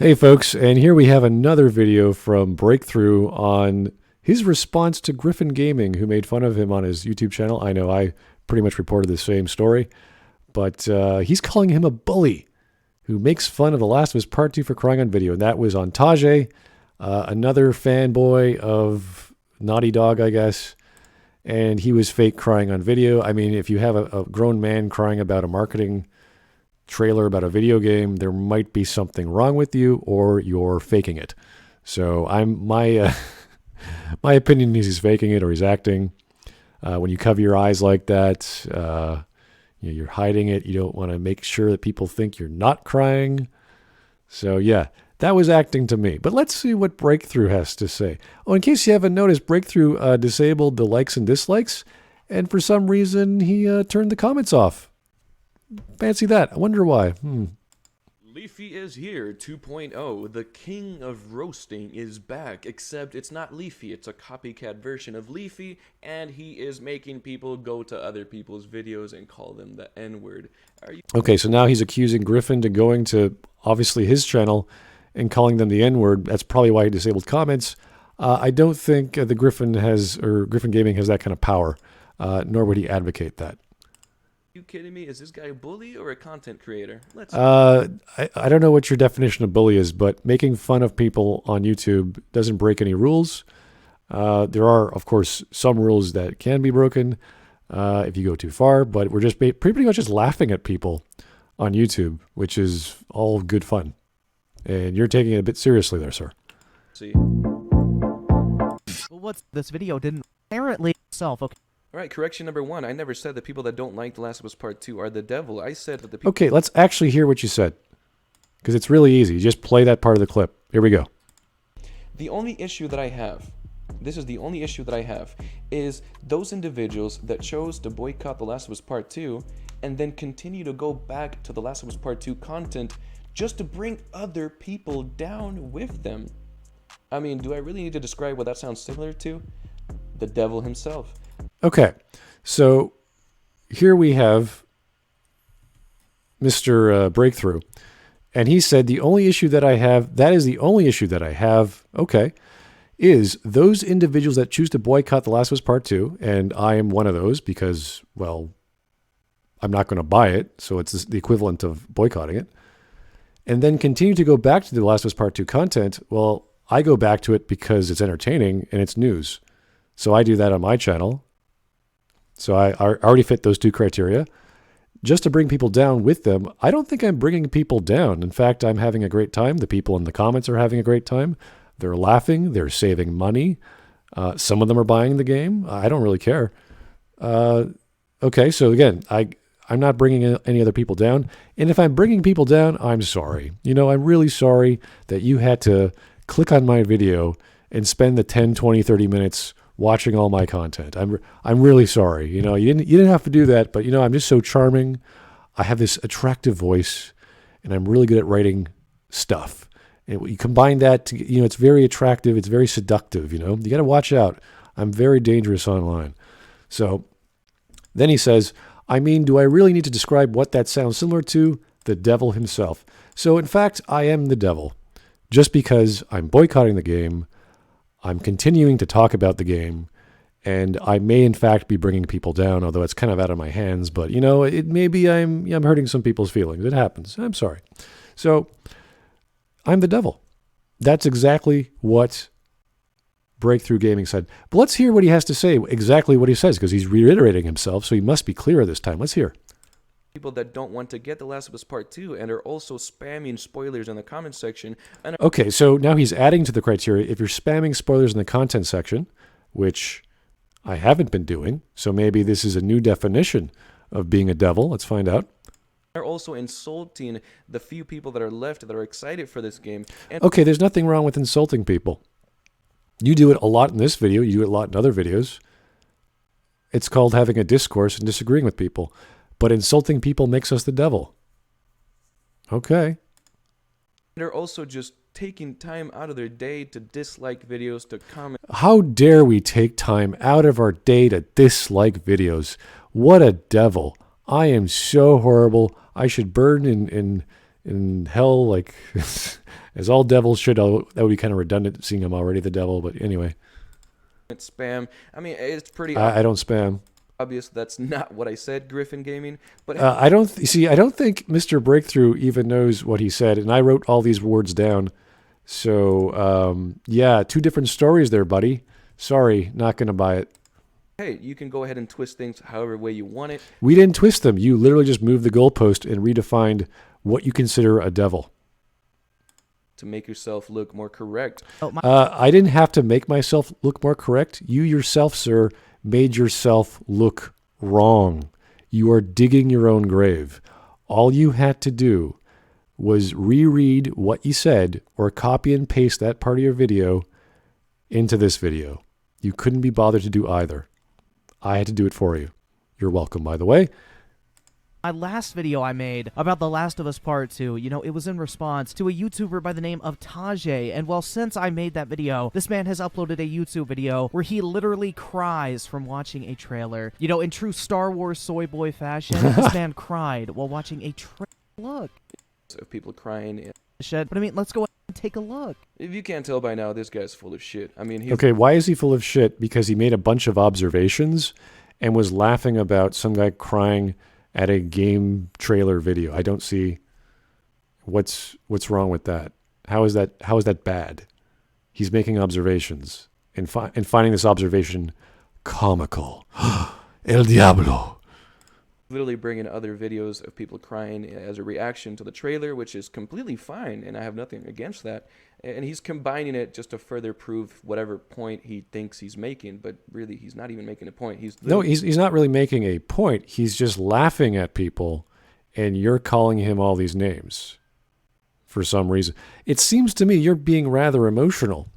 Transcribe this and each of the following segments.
Hey folks, and here we have another video from Breakthrough on his response to Griffin Gaming, who made fun of him on his YouTube channel. I know I pretty much reported the same story, but he's calling him a bully who makes fun of The Last of Us Part 2 for crying on video. And that was on Tajay, another fanboy of Naughty Dog, I guess. And he was fake crying on video. I mean, if you have a grown man crying about a marketing trailer about a video game, there might be something wrong with you, or you're faking it. So my my opinion is he's faking it or he's acting. When you cover your eyes like that, you're hiding it. You don't want to make sure that people think you're not crying. So yeah, that was acting to me. But let's see what Breakthrough has to say. Oh, in case you haven't noticed, Breakthrough disabled the likes and dislikes, and for some reason he turned the comments off. Fancy that. I wonder why. Leafy is here 2.0. The king of roasting is back, except it's not Leafy. It's a copycat version of Leafy, and he is making people go to other people's videos and call them the N-word. Okay, so now he's accusing Griffin to going to obviously his channel and calling them the N-word. That's probably why he disabled comments. I don't think the Griffin Gaming has that kind of power, nor would he advocate that. You kidding me? Is this guy a bully or a content creator? I don't know what your definition of bully is, but making fun of people on YouTube doesn't break any rules. There are, of course, some rules that can be broken if you go too far, but we're just pretty much just laughing at people on YouTube, which is all good fun. And you're taking it a bit seriously there, sir. See. Well, what's this video didn't apparently self. Okay. All right, correction number 1. I never said that people that don't like The Last of Us Part 2 are the devil. I said that the people... Okay, let's actually hear what you said, because it's really easy. You just play that part of the clip. Here we go. The only issue that I have, this is the only issue that I have, is those individuals that chose to boycott The Last of Us Part 2 and then continue to go back to The Last of Us Part 2 content just to bring other people down with them. I mean, do I really need to describe what that sounds similar to? The devil himself. Okay, so here we have Mr. Breakthrough, and he said the only issue that I have, that is the only issue that I have, okay, is those individuals that choose to boycott The Last of Us Part 2, and I am one of those because, well, I'm not going to buy it, so it's the equivalent of boycotting it, and then continue to go back to The Last of Us Part 2 content. Well, I go back to it because it's entertaining and it's news. So I do that on my channel. So I already fit those two criteria. Just to bring people down with them, I don't think I'm bringing people down. In fact, I'm having a great time. The people in the comments are having a great time. They're laughing. They're saving money. Some of them are buying the game. I don't really care. Okay, so again, I'm not bringing any other people down. And if I'm bringing people down, I'm sorry. You know, I'm really sorry that you had to click on my video and spend the 10, 20, 30 minutes watching all my content. I'm really sorry. You know, you didn't have to do that, but you know, I'm just so charming. I have this attractive voice, and I'm really good at writing stuff. And you combine that to, you know, it's very attractive. It's very seductive. You know, you got to watch out. I'm very dangerous online. So then he says, I mean, do I really need to describe what that sounds similar to? The devil himself. So in fact, I am the devil, just because I'm boycotting the game. I'm continuing to talk about the game, and I may in fact be bringing people down, although it's kind of out of my hands. But you know, it maybe I'm hurting some people's feelings. It happens. I'm sorry. So I'm the devil. That's exactly what Breakthrough Gaming said. But let's hear what he has to say. Exactly what he says, because he's reiterating himself, so he must be clearer this time. Let's hear. People that don't want to get The Last of Us Part 2 and are also spamming spoilers in the comment section. Okay, so now he's adding to the criteria. If you're spamming spoilers in the content section, which I haven't been doing, so maybe this is a new definition of being a devil. Let's find out. They're also insulting the few people that are left that are excited for this game. Okay, there's nothing wrong with insulting people. You do it a lot in this video. You do it a lot in other videos. It's called having a discourse and disagreeing with people. But insulting people makes us the devil. Okay. They're also just taking time out of their day to dislike videos, to comment. How dare we take time out of our day to dislike videos? What a devil. I am so horrible. I should burn in in hell, like as all devils should. That would be kind of redundant, seeing I'm already the devil. But anyway, It's spam. I mean, it's pretty I don't spam. obvious that's not what I said, Griffin Gaming. But I don't see. I don't think Mr. Breakthrough even knows what he said, and I wrote all these words down. So yeah, two different stories there, buddy. Sorry, not gonna buy it. hey, you can go ahead and twist things however way you want it. We didn't twist them. You literally just moved the goalpost and redefined what you consider a devil. To make yourself look more correct. Oh, my I didn't have to make myself look more correct. You yourself, sir, made yourself look wrong. You are digging your own grave. All you had to do was reread what you said or copy and paste that part of your video into this video. You couldn't be bothered to do either. I had to do it for you. You're welcome, by the way. my last video I made about The Last of Us Part 2, you know, it was in response to a YouTuber by the name of Tajay, and well, since I made that video, this man has uploaded a YouTube video where he literally cries from watching a trailer. You know, in true Star Wars soy boy fashion, this man cried while watching a trailer. Look. Of people crying. Shit. But I mean, let's go ahead and take a look. If you can't tell by now, this guy's full of shit. I mean, he's Okay, why is he full of shit? Because he made a bunch of observations and was laughing about some guy crying at a game trailer video. I don't see what's wrong with that. How is that bad? He's making observations and finding this observation comical. El Diablo. literally bringing other videos of people crying as a reaction to the trailer, which is completely fine, and I have nothing against that. And he's combining it just to further prove whatever point he thinks he's making, but really he's not even making a point. He's not really making a point. He's just laughing at people, and you're calling him all these names for some reason. It seems to me you're being rather emotional.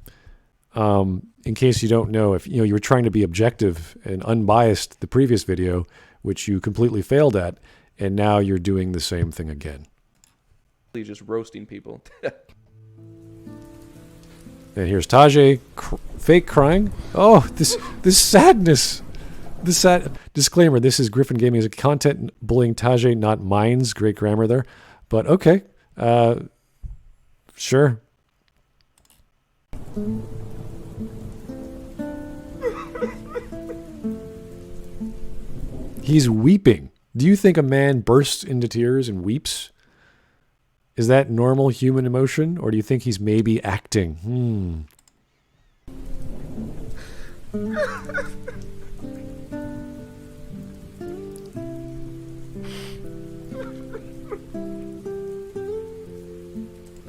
In case you don't know, if you were trying to be objective and unbiased the previous video, which you completely failed at, and now you're doing the same thing again. just roasting people. And here's Tajay, fake crying. Oh, this sadness. This sad disclaimer. This is Griffin Gaming as a content bullying Tajay, not mine's. Great grammar there, but okay, sure. He's weeping. Do you think a man bursts into tears and weeps? Is that normal human emotion, or do you think he's maybe acting?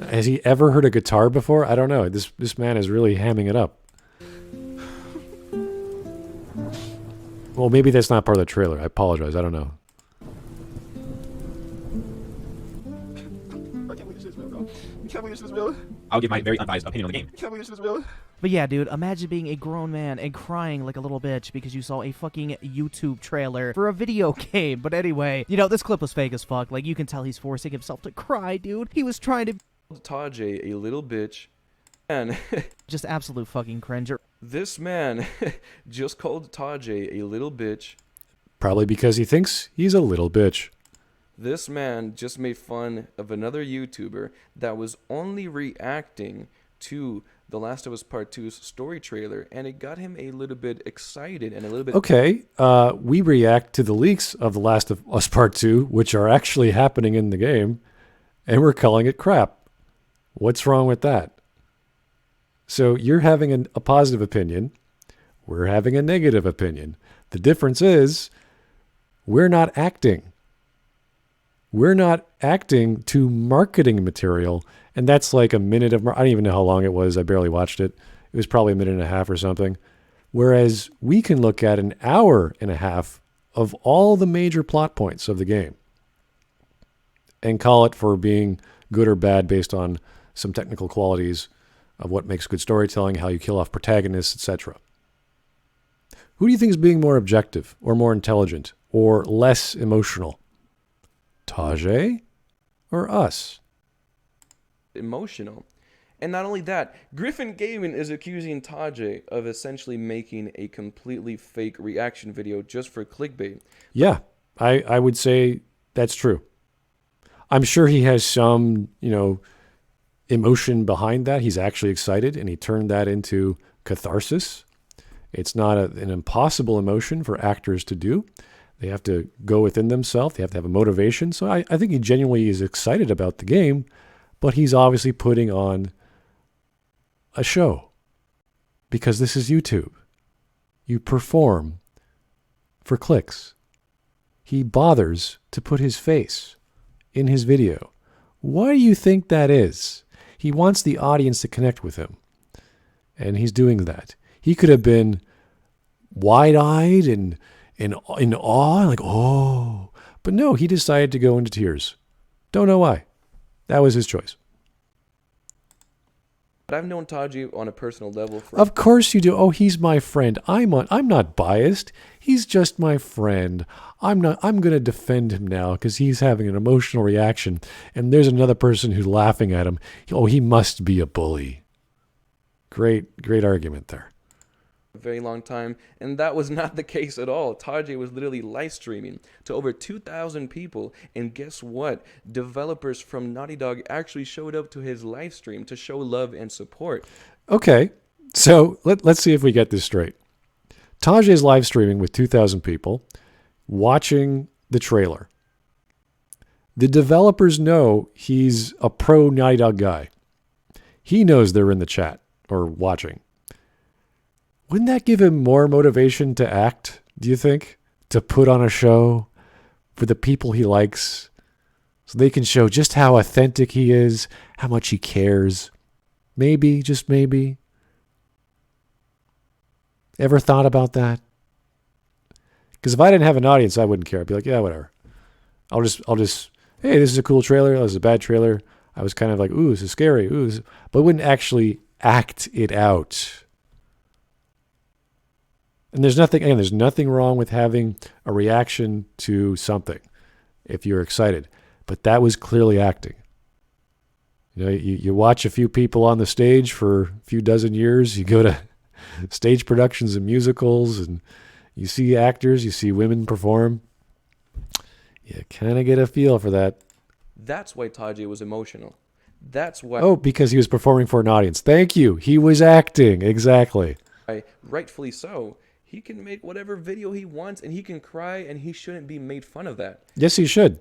Has he ever heard a guitar before? I don't know. This man is really hamming it up. Well, maybe that's not part of the trailer. I apologize. I don't know. I can't believe this is real, bro. I can't believe this is real. I'll give my very unbiased opinion on the game. I can't believe this is real. But yeah, dude, imagine being a grown man and crying like a little bitch because you saw a fucking YouTube trailer for a video game. But anyway, you know, this clip was fake as fuck. Like, you can tell he's forcing himself to cry, dude. He was trying to... Tajay, a little bitch. And just absolute fucking cringer. this man just called Tajay a little bitch. Probably because he thinks he's a little bitch. This man just made fun of another YouTuber that was only reacting to The Last of Us Part 2's story trailer, and it got him a little bit excited and a little bit... Okay, we react to the leaks of The Last of Us Part 2, which are actually happening in the game, and we're calling it crap. What's wrong with that? So you're having a positive opinion. We're having a negative opinion. The difference is we're not acting. We're not acting to marketing material. And that's like a minute of... I don't even know how long it was. I barely watched it. It was probably a minute and a half or something. Whereas we can look at an hour and a half of all the major plot points of the game and call it for being good or bad based on some technical qualities of what makes good storytelling, how you kill off protagonists, etc. Who do you think is being more objective or more intelligent or less emotional? Tajay or us? emotional. And not only that, Griffin Gaming is accusing Tajay of essentially making a completely fake reaction video just for clickbait. Yeah, I would say that's true. I'm sure he has some, emotion behind that. He's actually excited, and he turned that into catharsis. It's not an impossible emotion for actors to do. They have to go within themselves. They have to have a motivation. So I think he genuinely is excited about the game, but he's obviously putting on a show because this is YouTube. You perform for clicks. He bothers to put his face in his video. Why do you think that is? He wants the audience to connect with him, and he's doing that. He could have been wide-eyed and in awe, like, oh. But no, he decided to go into tears. Don't know why. That was his choice. But I've known Taji on a personal level for... Of course you do. Oh, he's my friend. I'm not biased. He's just my friend. I'm going to defend him now because he's having an emotional reaction. And there's another person who's laughing at him. Oh, he must be a bully. Great argument there. A very long time, and that was not the case at all. Taji was literally live streaming to over 2,000 people, and guess what? Developers from Naughty Dog actually showed up to his live stream to show love and support. Okay, so let's see if we get this straight. Taji is live streaming with 2,000 people watching the trailer. The developers know he's a pro Naughty Dog guy. He knows they're in the chat or watching. Wouldn't that give him more motivation to act, do you think? To put on a show for the people he likes so they can show just how authentic he is, how much he cares. Maybe, just maybe. Ever thought about that? Because if I didn't have an audience, I wouldn't care. I'd be like, yeah, whatever. I'll just, hey, this is a cool trailer. This is a bad trailer. I was kind of like, ooh, this is scary. Ooh, but I wouldn't actually act it out. And there's nothing wrong with having a reaction to something if you're excited. But that was clearly acting. You watch a few people on the stage for a few dozen years. You go to stage productions and musicals, and you see actors, you see women perform. You kind of get a feel for that. That's why Taji was emotional. That's why... Oh, because he was performing for an audience. Thank you. He was acting. Exactly. Rightfully so. He can make whatever video he wants, and he can cry, and he shouldn't be made fun of that. Yes, he should.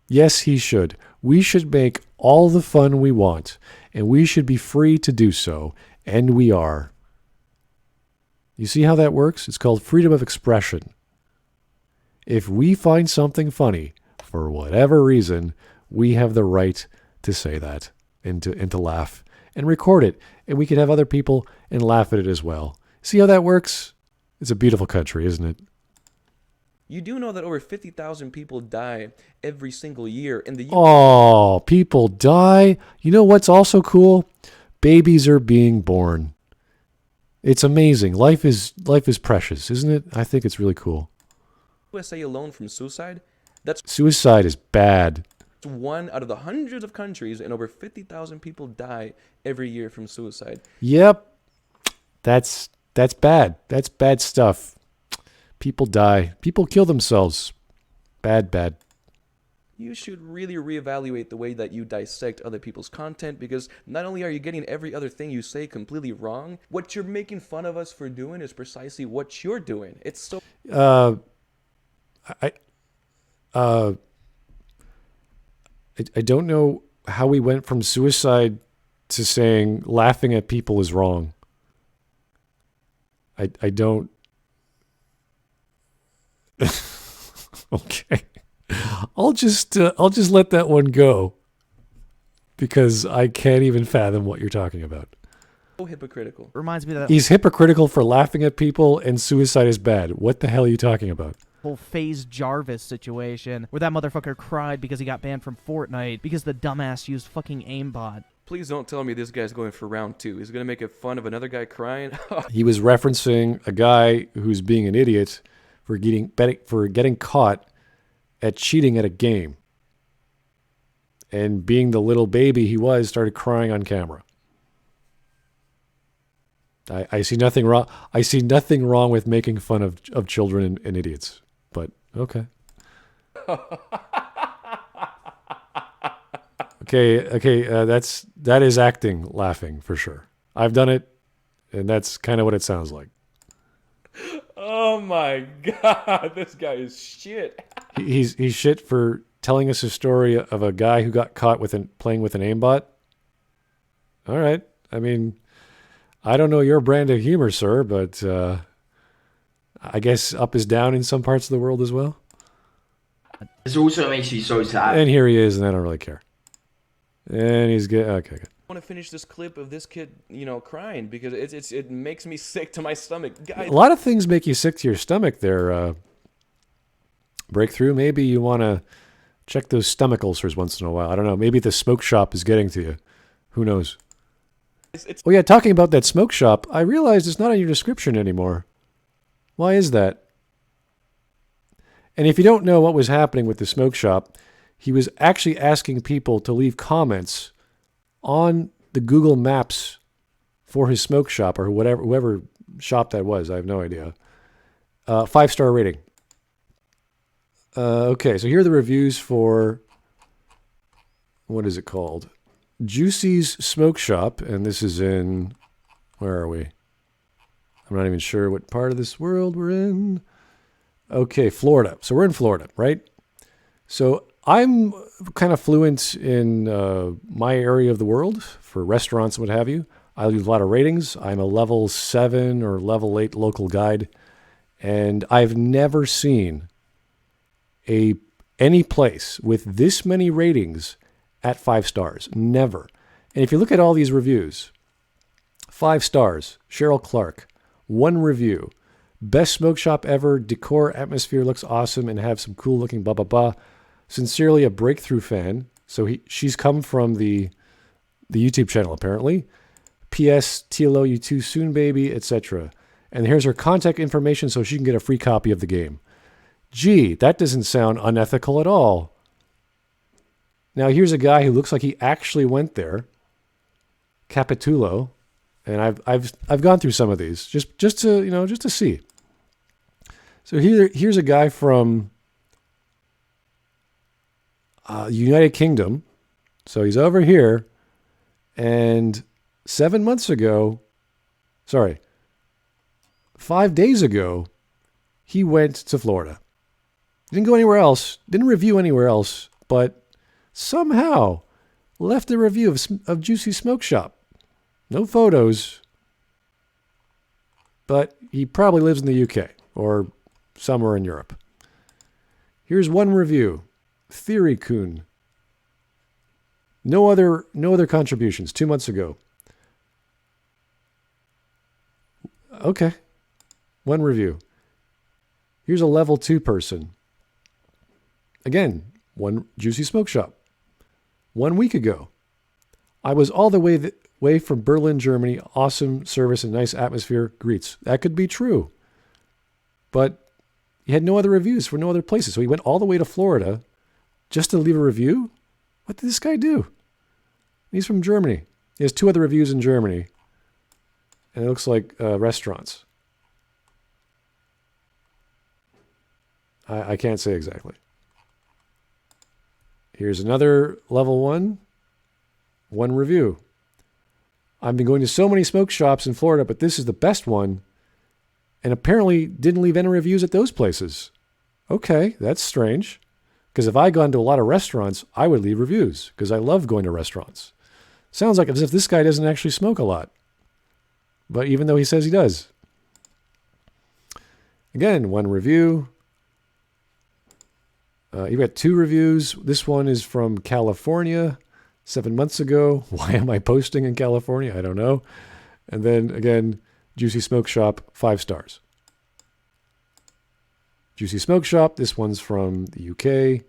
Yes, he should. We should make all the fun we want, and we should be free to do so, and we are. You see how that works? It's called freedom of expression. If we find something funny, for whatever reason, we have the right to say that and to laugh and record it, and we can have other people and laugh at it as well. See how that works? It's a beautiful country, isn't it? You do know that over 50,000 people die every single year in the U.S. Oh, people die. You know what's also cool? Babies are being born. It's amazing. Life is precious, isn't it? I think it's really cool. USA alone from suicide. That's Suicide is bad. one out of the hundreds of countries, and over 50,000 people die every year from suicide. Yep. That's bad. That's bad stuff. People die. People kill themselves. Bad. You should really reevaluate the way that you dissect other people's content, because not only are you getting every other thing you say completely wrong, what you're making fun of us for doing is precisely what you're doing. It's so... I don't know how we went from suicide to saying laughing at people is wrong. I don't... Okay. I'll just let that one go because I can't even fathom what you're talking about. So hypocritical. Reminds me of that He's hypocritical for laughing at people, and suicide is bad. What the hell are you talking about? whole FaZe Jarvis situation where that motherfucker cried because he got banned from Fortnite because the dumbass used fucking aimbot. Please don't tell me this guy's going for round 2. He's going to make a fun of another guy crying. He was referencing a guy who's being an idiot for getting caught at cheating at a game. And being the little baby he was, started crying on camera. I see nothing wrong. I see nothing wrong with making fun of children and idiots. But okay. Okay. That is acting laughing for sure. I've done it, and that's kind of what it sounds like. Oh my god, this guy is shit. He's shit for telling us a story of a guy who got caught playing with an aimbot. All right. I mean, I don't know your brand of humor, sir, but I guess up is down in some parts of the world as well. This also makes you so sad. And here he is, and I don't really care. And he's good. Okay, good. I want to finish this clip of this kid, crying because it makes me sick to my stomach. Guys, A lot of things make you sick to your stomach there. Breakthrough, maybe you want to check those stomach ulcers once in a while. I don't know. Maybe the smoke shop is getting to you. Who knows? Oh, yeah, talking about that smoke shop, I realized it's not on your description anymore. Why is that? And if you don't know what was happening with the smoke shop, he was actually asking people to leave comments on the Google Maps for his smoke shop or whoever shop that was. I have no idea. 5-star rating. Okay, so here are the reviews for, what is it called? Juicy's Smoke Shop, and this is in, where are we? I'm not even sure what part of this world we're in. Okay, Florida. So we're in Florida, right? So I'm kind of fluent in my area of the world for restaurants and what have you. I leave a lot of ratings. I'm a level 7 or level 8 local guide, and I've never seen any place with this many ratings at 5 stars. Never. And if you look at all these reviews, 5 stars, Cheryl Clark, 1 review, best smoke shop ever, decor, atmosphere looks awesome and have some cool looking blah, blah, blah. Sincerely a Breakthrough fan. So she's come from the YouTube channel apparently. P.S. TLO you too soon, baby, etc. And here's her contact information so she can get a free copy of the game. Gee, that doesn't sound unethical at all. Now here's a guy who looks like he actually went there, Capitulo, and I've gone through some of these just to see. So here's a guy from United Kingdom, so he's over here, and 5 days ago, he went to Florida. Didn't go anywhere else, didn't review anywhere else, but somehow left a review of Juicy Smoke Shop. No photos, but he probably lives in the UK or somewhere in Europe. Here's 1 review. Theory Coon. No other contributions. 2 months ago. Okay. 1 review. Here's a level 2 person. Again, 1 Juicy Smoke Shop. 1 week ago. I was all the way from Berlin, Germany. Awesome service and nice atmosphere. Greets. That could be true. But he had no other reviews for no other places. So he went all the way to Florida just to leave a review? What did this guy do? He's from Germany. He has 2 other reviews in Germany. And it looks like restaurants. I can't say exactly. Here's another level 1 review. I've been going to so many smoke shops in Florida, but this is the best one. And apparently didn't leave any reviews at those places. Okay, that's strange. Because if I gone to a lot of restaurants, I would leave reviews because I love going to restaurants. Sounds like as if this guy doesn't actually smoke a lot. But even though he says he does. Again, 1 review. You got 2 reviews. This one is from California 7 months ago. Why am I posting in California? I don't know. And then again, Juicy Smoke Shop, 5 stars. Juicy Smoke Shop. This one's from the UK.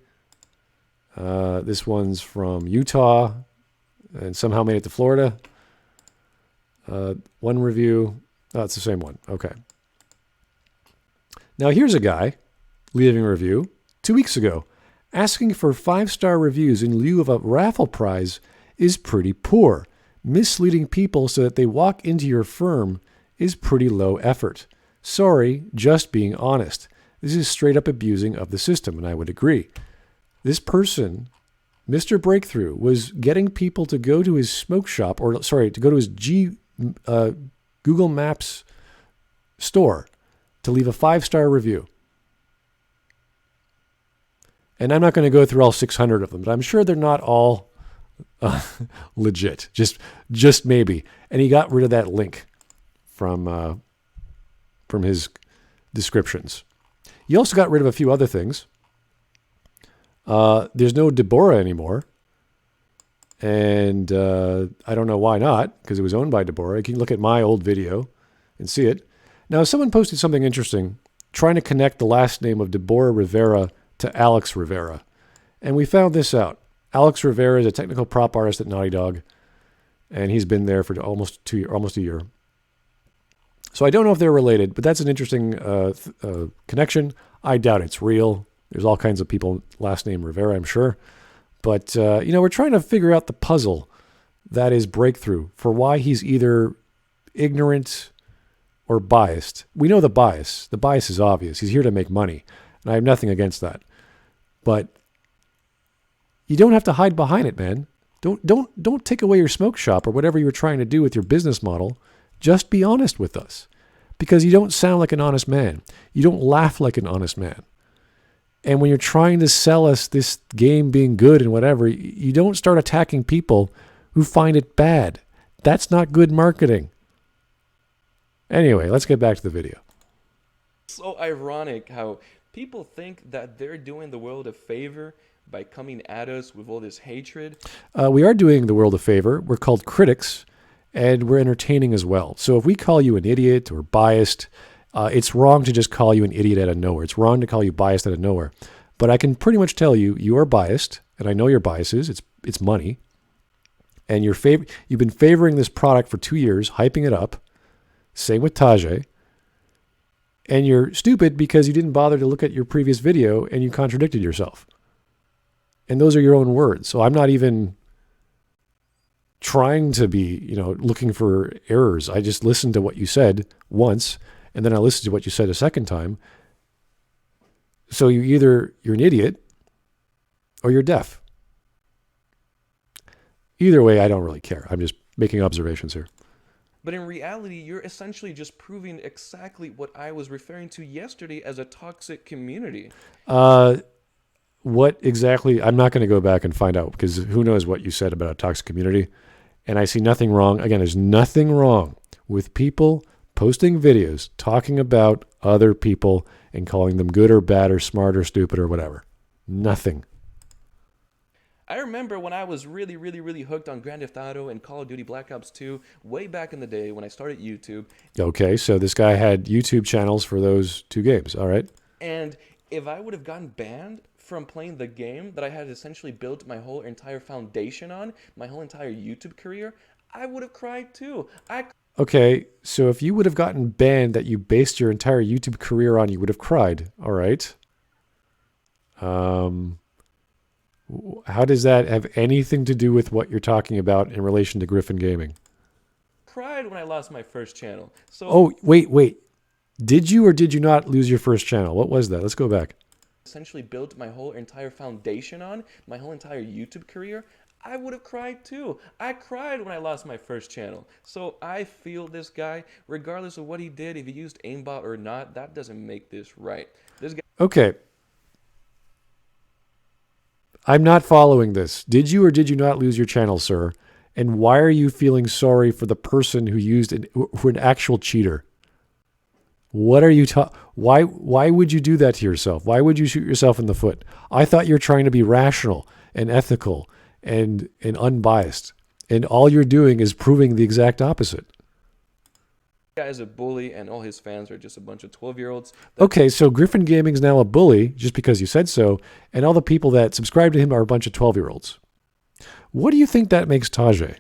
This one's from Utah and somehow made it to Florida. 1 review. Oh, it's the same one. Okay. Now here's a guy leaving a review 2 weeks ago. Asking for 5-star reviews in lieu of a raffle prize is pretty poor. Misleading people so that they walk into your firm is pretty low effort. Sorry, just being honest. This is straight up abusing of the system, and I would agree. This person Mr. Breakthrough was getting people to go to his smoke shop, or sorry, to go to his Google Maps store to leave a 5-star review. And I'm not going to go through all 600 of them, but I'm sure they're not all legit. Just maybe. And he got rid of that link from his descriptions. He also got rid of a few other things. There's no Deborah anymore. And I don't know why not, because it was owned by Deborah. You can look at my old video and see it. Now, someone posted something interesting, trying to connect the last name of Deborah Rivera to Alex Rivera. And we found this out. Alex Rivera is a technical prop artist at Naughty Dog, and he's been there for almost a year. So I don't know if they're related, but that's an interesting connection. I doubt it's real. There's all kinds of people last name Rivera, I'm sure. But, we're trying to figure out the puzzle that is Breakthrough for why he's either ignorant or biased. We know the bias. The bias is obvious. He's here to make money, and I have nothing against that. But you don't have to hide behind it, man. Don't take away your smoke shop or whatever you were trying to do with your business model. Just be honest with us, because you don't sound like an honest man. You don't laugh like an honest man. And when you're trying to sell us this game being good and whatever, you don't start attacking people who find it bad. That's not good marketing. Anyway, let's get back to the video. So ironic how people think that they're doing the world a favor by coming at us with all this hatred. We are doing the world a favor. We're called critics, and we're entertaining as well. So if we call you an idiot or biased, it's wrong to just call you an idiot out of nowhere. It's wrong to call you biased out of nowhere. But I can pretty much tell you, you are biased, and I know your biases. It's money. And you've been favoring this product for 2 years, hyping it up. Same with Tajay. And you're stupid because you didn't bother to look at your previous video and you contradicted yourself. And those are your own words. So I'm not even trying to be, looking for errors. I just listened to what you said once, and then I listened to what you said a second time. So you're an idiot or you're deaf. Either way, I don't really care. I'm just making observations here. But in reality, you're essentially just proving exactly what I was referring to yesterday as a toxic community. What exactly? I'm not going to go back and find out, because who knows what you said about a toxic community. And I see nothing wrong. Again, there's nothing wrong with people posting videos talking about other people and calling them good or bad or smart or stupid or whatever. Nothing. I remember when I was really, really, really hooked on Grand Theft Auto and Call of Duty Black Ops 2 way back in the day when I started YouTube. Okay, so this guy had YouTube channels for those 2 games. All right. And if I would have gotten banned from playing the game that I had essentially built my whole entire foundation on, my whole entire YouTube career, I would have cried too. Okay, so if you would have gotten banned that you based your entire YouTube career on, you would have cried. All right. How does that have anything to do with what you're talking about in relation to Griffin Gaming? Cried when I lost my first channel. So oh, wait. Did you or did you not lose your first channel? What was that? Let's go back. Essentially built my whole entire foundation on, my whole entire YouTube career, I would have cried too. I cried when I lost my first channel. So I feel this guy, regardless of what he did, if he used aimbot or not, that doesn't make this right. This guy. Okay. I'm not following this. Did you or did you not lose your channel, sir? And why are you feeling sorry for the person who used an actual cheater? What are you why would you do that to yourself? Why would you shoot yourself in the foot? I thought you're trying to be rational and ethical and unbiased. And all you're doing is proving the exact opposite. This guy is a bully and all his fans are just a bunch of 12-year-olds. Okay, so Griffin Gaming's now a bully just because you said so, and all the people that subscribe to him are a bunch of 12-year-olds. What do you think that makes Tajay?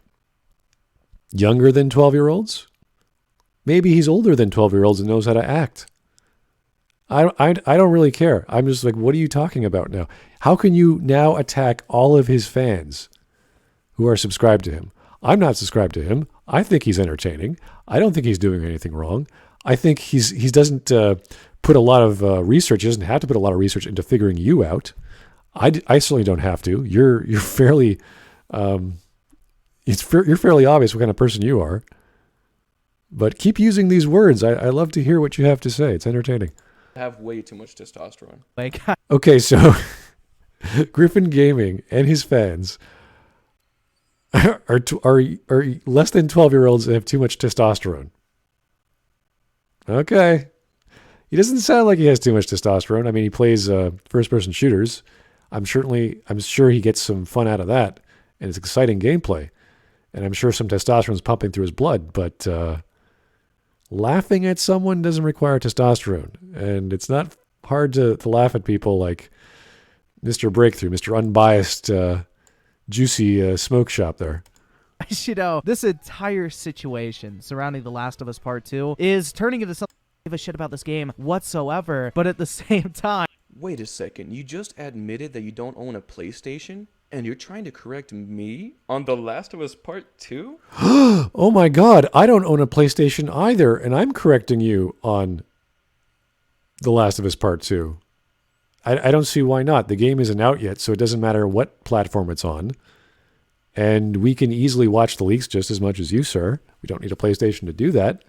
Younger than 12-year-olds? Maybe he's older than 12-year-olds and knows how to act. I don't really care. I'm just like, what are you talking about now? How can you now attack all of his fans who are subscribed to him? I'm not subscribed to him. I think he's entertaining. I don't think he's doing anything wrong. I think he doesn't put a lot of research. He doesn't have to put a lot of research into figuring you out. I certainly don't have to. You're fairly, you're fairly obvious what kind of person you are. But keep using these words. I love to hear what you have to say. It's entertaining. Have way too much testosterone. Like, Okay, so Griffin Gaming and his fans are less than 12-year-olds and have too much testosterone. Okay. He doesn't sound like he has too much testosterone. I mean, he plays first-person shooters. I'm sure he gets some fun out of that, and it's exciting gameplay. And I'm sure some testosterone's pumping through his blood, but laughing at someone doesn't require testosterone. And it's not hard to laugh at people like Mr. Breakthrough, Mr. Unbiased, juicy smoke shop there. you know, this entire situation surrounding The Last of Us Part 2 is turning into something I don't give a shit about this game whatsoever, but at the same time, Wait a second, you just admitted that you don't own a PlayStation? And you're trying to correct me on The Last of Us Part 2? Oh my God, I don't own a PlayStation either, and I'm correcting you on The Last of Us Part 2. I don't see why not. The game isn't out yet, so it doesn't matter what platform it's on. And we can easily watch the leaks just as much as you, sir. We don't need a PlayStation to do that.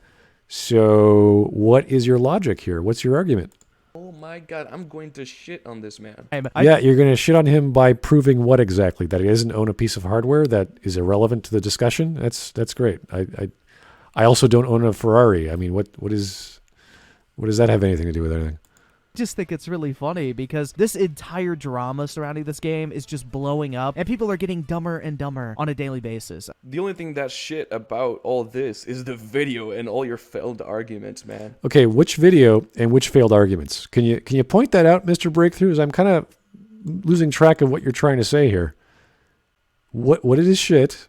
So what is your logic here? What's your argument? Oh my God, I'm going to shit on this man. Yeah, you're going to shit on him by proving what exactly? That he doesn't own a piece of hardware that is irrelevant to the discussion? That's great. I also don't own a Ferrari. I mean, what does that have anything to do with anything? just think it's really funny because this entire drama surrounding this game is just blowing up and people are getting dumber and dumber on a daily basis. The only thing that's shit about all this is the video and all your failed arguments, man. Okay, which video and which failed arguments? Can you point that out, Mr. Breakthroughs? I'm kind of losing track of what you're trying to say here. What is shit?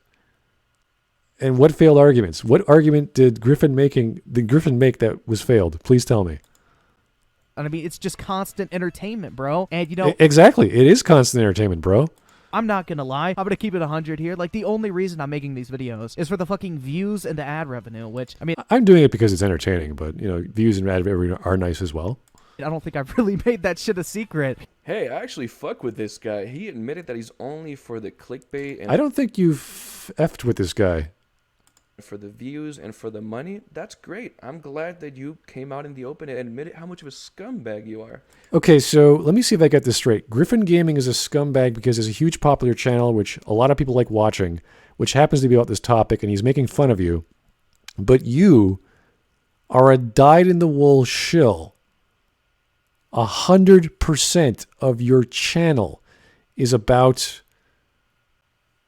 And what failed arguments? What argument did Griffin make that was failed? Please tell me. And I mean, it's just constant entertainment, bro. And you know, exactly, it is constant entertainment, bro. I'm not gonna lie. I'm gonna keep it 100 here. Like, the only reason I'm making these videos is for the fucking views and the ad revenue, which, I mean, I'm doing it because it's entertaining, but, you know, views and ad revenue are nice as well. I don't think I've really made that shit a secret. Hey, I actually fuck with this guy. He admitted that he's only for the clickbait and I don't think you've effed with this guy. for the views and for the money. That's great. I'm glad that you came out in the open and admitted how much of a scumbag you are. Okay, so let me see if I get this straight. Griffin Gaming is a scumbag because there's a huge popular channel which a lot of people like watching, which happens to be about this topic, and he's making fun of you. But you are a dyed-in-the-wool shill. 100% of your channel is about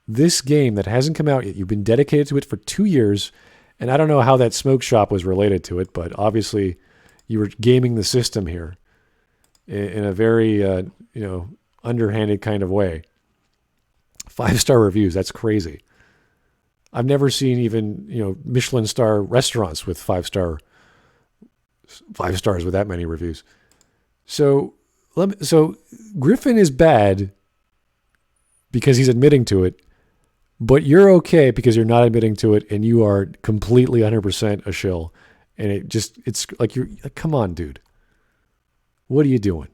this game that hasn't come out yet. You've been dedicated to it for 2 years, and I don't know how that smoke shop was related to it, but obviously you were gaming the system here in a very, underhanded kind of way. 5-star reviews, that's crazy. I've never seen even, Michelin star restaurants with 5 stars with that many reviews. So Griffin is bad because he's admitting to it, but you're okay because you're not admitting to it and you are completely 100% a shill. And it's like come on, dude. What are you doing?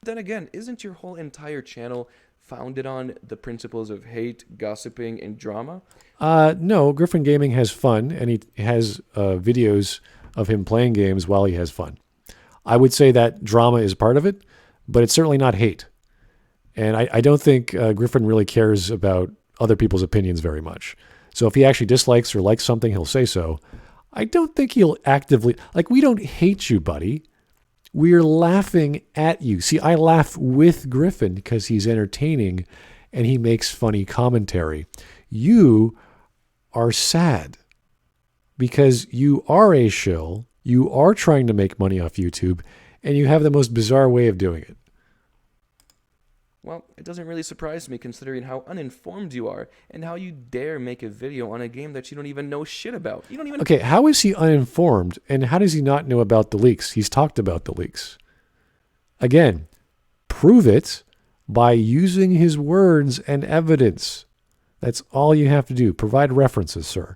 Then again, isn't your whole entire channel founded on the principles of hate, gossiping, and drama? No, Griffin Gaming has fun, and he has videos of him playing games while he has fun. I would say that drama is part of it, but it's certainly not hate. And I don't think Griffin really cares about other people's opinions very much. So if he actually dislikes or likes something, he'll say so. I don't think he'll actively... we don't hate you, buddy. We're laughing at you. See, I laugh with Griffin because he's entertaining and he makes funny commentary. You are sad because you are a shill. You are trying to make money off YouTube, and you have the most bizarre way of doing it. Well, it doesn't really surprise me considering how uninformed you are and how you dare make a video on a game that you don't even know shit about. You don't even... Okay, how is he uninformed, and how does he not know about the leaks? He's talked about the leaks. Again, prove it by using his words and evidence. That's all you have to do. Provide references, sir.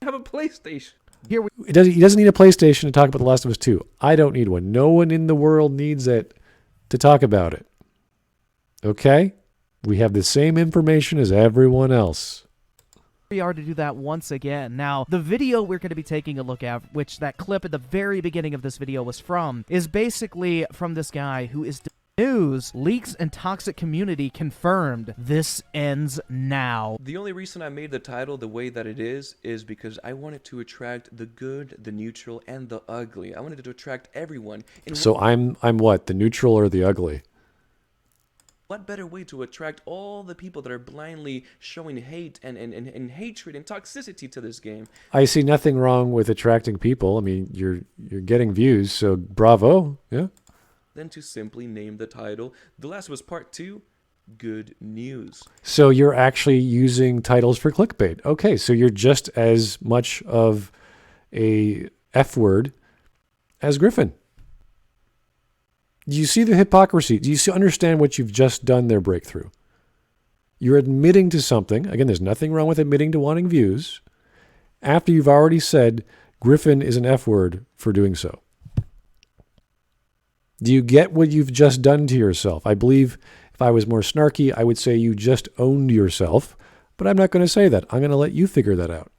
I have a PlayStation. Here we He doesn't need a PlayStation to talk about The Last of Us 2. I don't need one. No one in the world needs it to talk about it. Okay? We have the same information as everyone else. We are to do that once again. Now, the video we're going to be taking a look at, which that clip at the very beginning of this video was from, is basically from this guy who is news, leaks, and toxic community confirmed. This ends now. The only reason I made the title the way that it is because I wanted to attract the good, the neutral, and the ugly. I wanted to attract everyone. So I'm what? The neutral or the ugly? What better way to attract all the people that are blindly showing hate and hatred and toxicity to this game? I see nothing wrong with attracting people. I mean, you're getting views, so bravo. Yeah. Than to simply name the title The Last of Us Part 2 Good News. So you're actually using titles for clickbait. Okay, so you're just as much of a F word as Griffin. Do you see the hypocrisy? Do you understand what you've just done there, Breakthrough? You're admitting to something. Again, there's nothing wrong with admitting to wanting views after you've already said Griffin is an F word for doing so. Do you get what you've just done to yourself? I believe if I was more snarky, I would say you just owned yourself, but I'm not going to say that. I'm going to let you figure that out.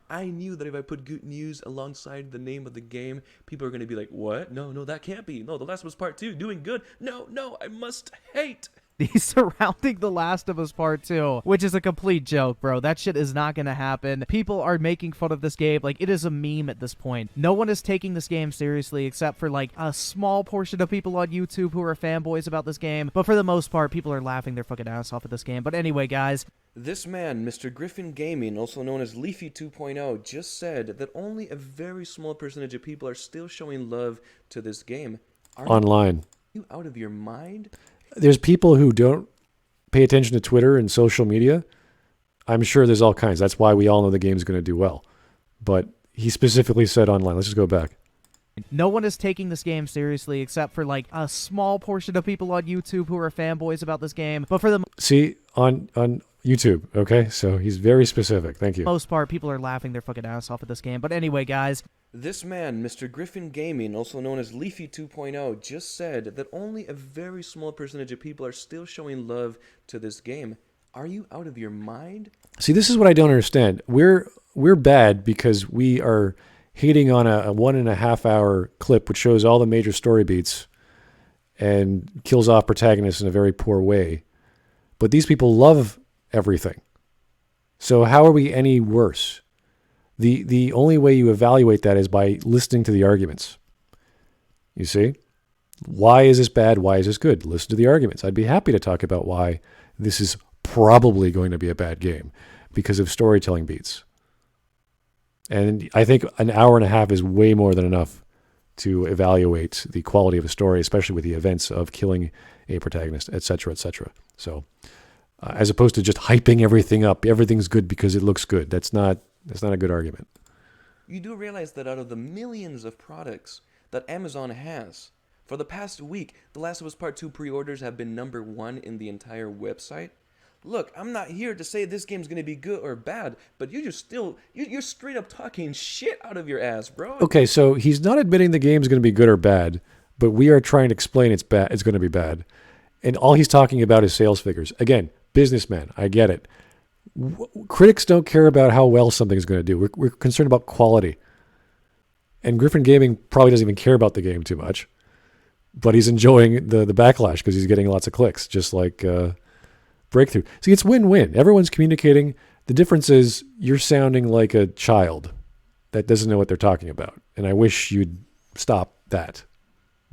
I knew that if I put good news alongside the name of the game, people are going to be like, what? No, that can't be. No, The Last of Us Part 2, doing good. No, I must hate. He's surrounding The Last of Us Part 2, which is a complete joke, bro. That shit is not gonna happen. People are making fun of this game like it is a meme at this point. No one is taking this game seriously except for like a small portion of people on YouTube who are fanboys about this game. But for the most part, people are laughing their fucking ass off at this game. But anyway, guys. This man, Mr. Griffin Gaming, also known as Leafy 2.0, just said that only a very small percentage of people are still showing love to this game. Are Online. you out of your mind? There's people who don't pay attention to Twitter and social media. I'm sure there's all kinds. That's why we all know the game's going to do well. But he specifically said online. Let's just go back. No one is taking this game seriously except for like a small portion of people on YouTube who are fanboys about this game. But for the See, on YouTube, okay? So he's very specific. Thank you. most part, people are laughing their fucking ass off at this game. But anyway, guys. This man, Mr. Griffin Gaming, also known as Leafy 2.0, just said that only a very small percentage of people are still showing love to this game. Are you out of your mind? See, this is what I don't understand. We're bad because we are hating on a 1.5 hour clip which shows all the major story beats and kills off protagonists in a very poor way. But these people love everything. So how are we any worse? The only way you evaluate that is by listening to the arguments. You see? Why is this bad? Why is this good? Listen to the arguments. I'd be happy to talk about why this is probably going to be a bad game because of storytelling beats. And I think an hour and a half is way more than enough to evaluate the quality of a story, especially with the events of killing a protagonist, etc., etc. So, as opposed to just hyping everything up, everything's good because it looks good. That's not a good argument. You do realize that out of the millions of products that Amazon has, for the past week, The Last of Us Part 2 pre-orders have been #1 in the entire website. Look, I'm not here to say this game's going to be good or bad, but you're straight up talking shit out of your ass, bro. Okay, so he's not admitting the game's going to be good or bad, but we are trying to explain it's bad. It's going to be bad. And all he's talking about is sales figures. Again, businessman, I get it. Critics don't care about how well something's going to do. We're concerned about quality. And Griffin Gaming probably doesn't even care about the game too much, but he's enjoying the backlash because he's getting lots of clicks, just like Breakthrough. See, it's win-win. Everyone's communicating. The difference is you're sounding like a child that doesn't know what they're talking about. And I wish you'd stop that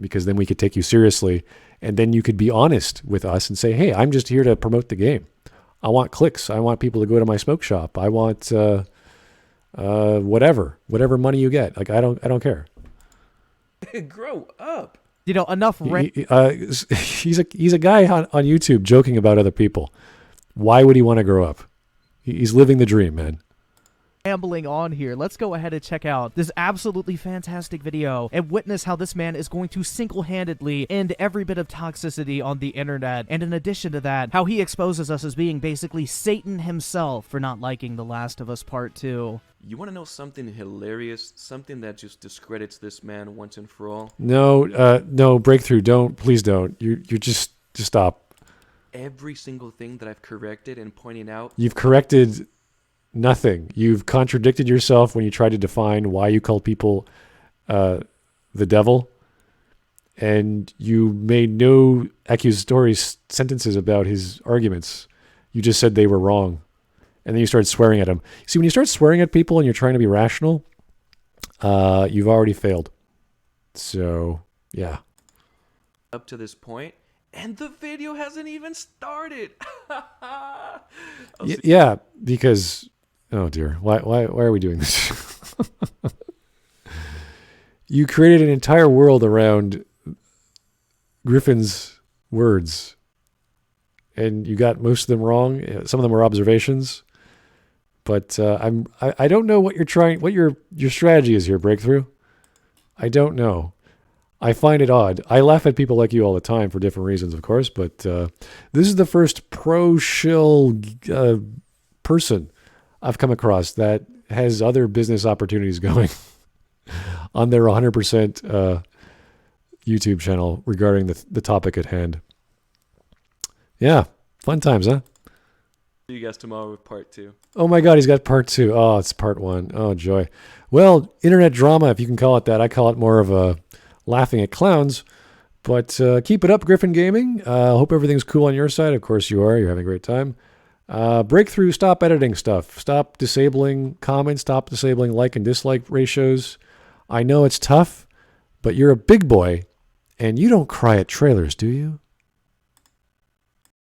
because then we could take you seriously and then you could be honest with us and say, hey, I'm just here to promote the game. I want clicks. I want people to go to my smoke shop. I want whatever money you get. Like I don't care. Grow up. You know, enough. He's a guy on YouTube joking about other people. Why would he want to grow up? He's living the dream, man. Rambling on here, let's go ahead and check out this absolutely fantastic video and witness how this man is going to single-handedly end every bit of toxicity on the internet. And in addition to that, how he exposes us as being basically Satan himself for not liking The Last of Us Part 2. You want to know something hilarious? Something that just discredits this man once and for all? No, Breakthrough, please don't. You just stop. every single thing that I've corrected and pointing out. You've corrected nothing. You've contradicted yourself when you tried to define why you called people the devil. And you made no accusatory sentences about his arguments. You just said they were wrong. And then you started swearing at him. See, when you start swearing at people and you're trying to be rational, you've already failed. So, yeah. Up to this point, and the video hasn't even started. Yeah, because, oh dear, why are we doing this? You created an entire world around Griffin's words, and you got most of them wrong. Some of them were observations, but I don't know what your strategy is here, Breakthrough. I don't know. I find it odd. I laugh at people like you all the time for different reasons, of course, but this is the first pro-shill person I've come across that has other business opportunities going on their 100% YouTube channel regarding the topic at hand. Yeah, fun times, huh? See you guys tomorrow with part 2. Oh my God, he's got part 2. Oh, it's part 1. Oh, joy. Well, internet drama, if you can call it that. I call it more of a laughing at clowns. But keep it up, Griffin Gaming. Hope everything's cool on your side. Of course you are. You're having a great time. Breakthrough, stop editing stuff. Stop disabling comments. Stop disabling like and dislike ratios. I know it's tough, but you're a big boy, and you don't cry at trailers, do you?